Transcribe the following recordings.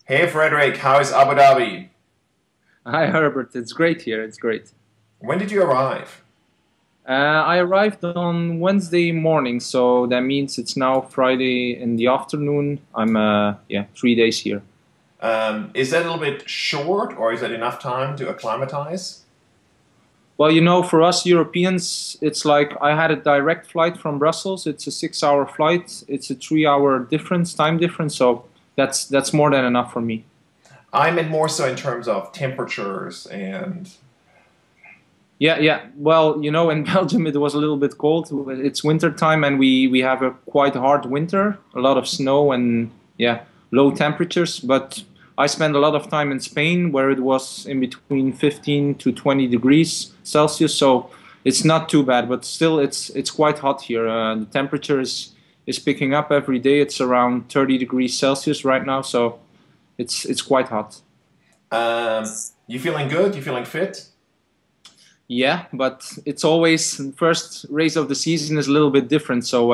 Hey Frederik, how is Abu Dhabi? Hi Herbert, it's great here. It's great. When did you arrive? I arrived on Wednesday morning, so that means it's now Friday in the afternoon. I'm 3 days here. Is that a little bit short or is that enough time to acclimatize? Well, for us Europeans, it's like I had a direct flight from Brussels. It's a 6-hour flight. It's a 3-hour difference, time difference. So that's more than enough for me. I meant more so in terms of temperatures and Yeah, yeah. Well, in Belgium it was a little bit cold. It's winter time, and we have a quite hard winter, a lot of snow and low temperatures. But I spent a lot of time in Spain, where it was in between 15 to 20 degrees Celsius. So it's not too bad, but still it's quite hot here. The temperature is picking up every day. It's around 30 degrees Celsius right now, so it's quite hot. um, you feeling good? You feeling fit? Yeah, but it's always first race of the season is a little bit different. So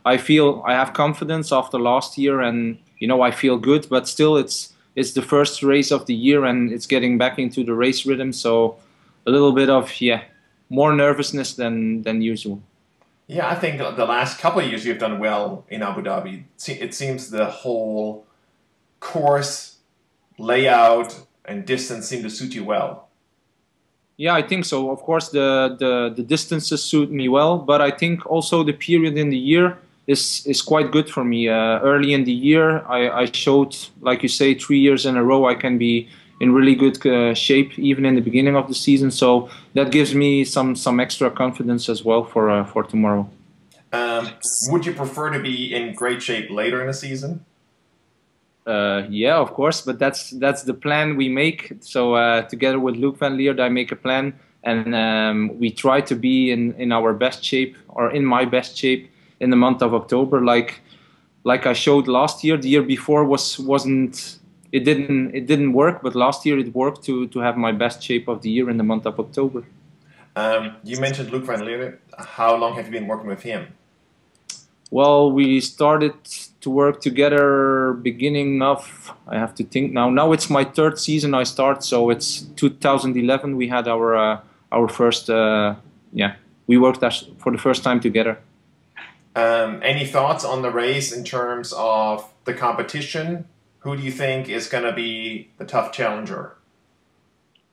I feel I have confidence after last year, and I feel good. But still, it's the first race of the year, and it's getting back into the race rhythm. So a little bit of more nervousness than usual. Yeah, I think the last couple of years you've done well in Abu Dhabi. It seems the whole course layout and distance seem to suit you well. Yeah, I think so. Of course, the distances suit me well, but I think also the period in the year is quite good for me. Early in the year, I showed, like you say, 3 years in a row, I can be in really good shape, even in the beginning of the season. So that gives me some extra confidence as well for tomorrow. Would you prefer to be in great shape later in the season? Yeah, of course, but that's the plan we make. So together with Luke Van Lierde, I make a plan, and we try to be in our best shape, or in my best shape, in the month of October. Like I showed last year. The year before wasn't it didn't work, but last year it worked to have my best shape of the year in the month of October. You mentioned Luke Van Lierde. How long have you been working with him? Well, we started to work together beginning of, I have to think now. Now it's my third season I start, so it's 2011. We had our first, we worked for the first time together. Any thoughts on the race in terms of the competition? Who do you think is going to be the tough challenger?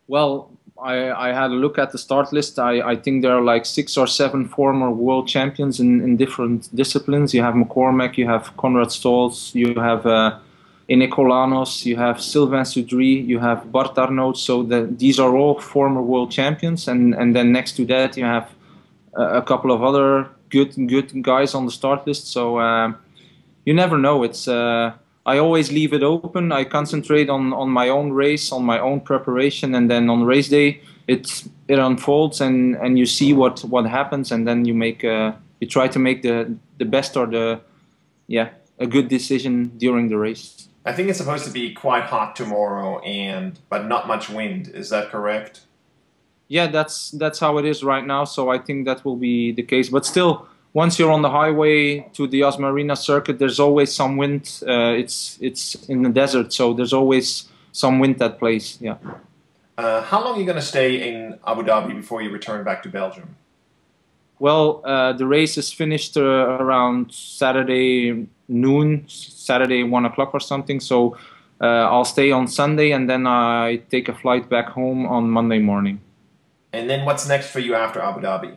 Well, I had a look at the start list. I think there are like 6 or 7 former world champions in different disciplines. You have McCormack, you have Conrad Stolz, you have Enekolanos, you have Sylvain Soudry, you have Bart Arnault. So these are all former world champions. And then next to that, you have a couple of other good guys on the start list. So you never know. I always leave it open. I concentrate on my own race, on my own preparation, and then on race day it unfolds, and you see what happens, and then you try to make the best, or a good decision during the race. I think it's supposed to be quite hot tomorrow and but not much wind. Is that correct? Yeah, that's how it is right now. So I think that will be the case. But still, once you're on the highway to the Asmarina circuit, there's always some wind. It's in the desert, so there's always some wind that plays. Yeah. How long are you going to stay in Abu Dhabi before you return back to Belgium? Well, the race is finished around Saturday noon, Saturday 1 o'clock or something. So I'll stay on Sunday, and then I take a flight back home on Monday morning. And then what's next for you after Abu Dhabi?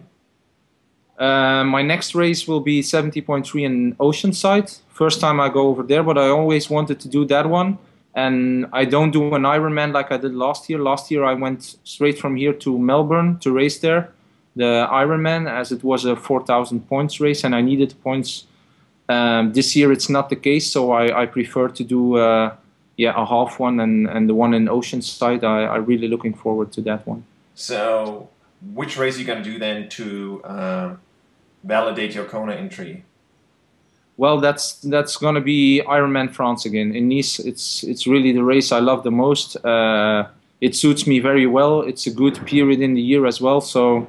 My next race will be 70.3 in Oceanside. First time I go over there, but I always wanted to do that one. And I don't do an Ironman like I did last year. Last year I went straight from here to Melbourne to race there, the Ironman, as it was a 4,000 points race, and I needed points. This year it's not the case, so I prefer to do a half one, and the one in Oceanside. I'm really looking forward to that one. So, which race are you going to do then to validate your Kona entry? Well, that's going to be Ironman France again in Nice. It's really the race I love the most. It suits me very well. It's a good period in the year as well. So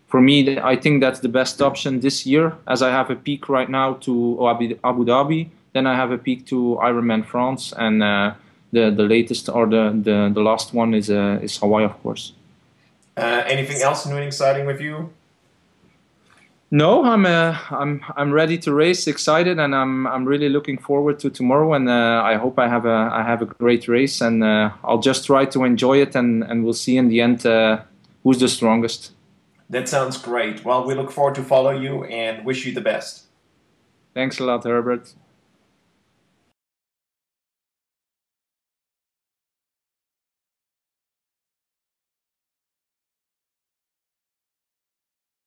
for me, I think that's the best option this year, as I have a peak right now to Abu Dhabi. Then I have a peak to Ironman France, and the latest or the last one is Hawaii, of course. Anything else new and exciting with you? No, I'm ready to race, excited, and I'm really looking forward to tomorrow. And I hope I have a great race, and I'll just try to enjoy it, and we'll see in the end who's the strongest. That sounds great. Well, we look forward to follow you and wish you the best. Thanks a lot, Herbert.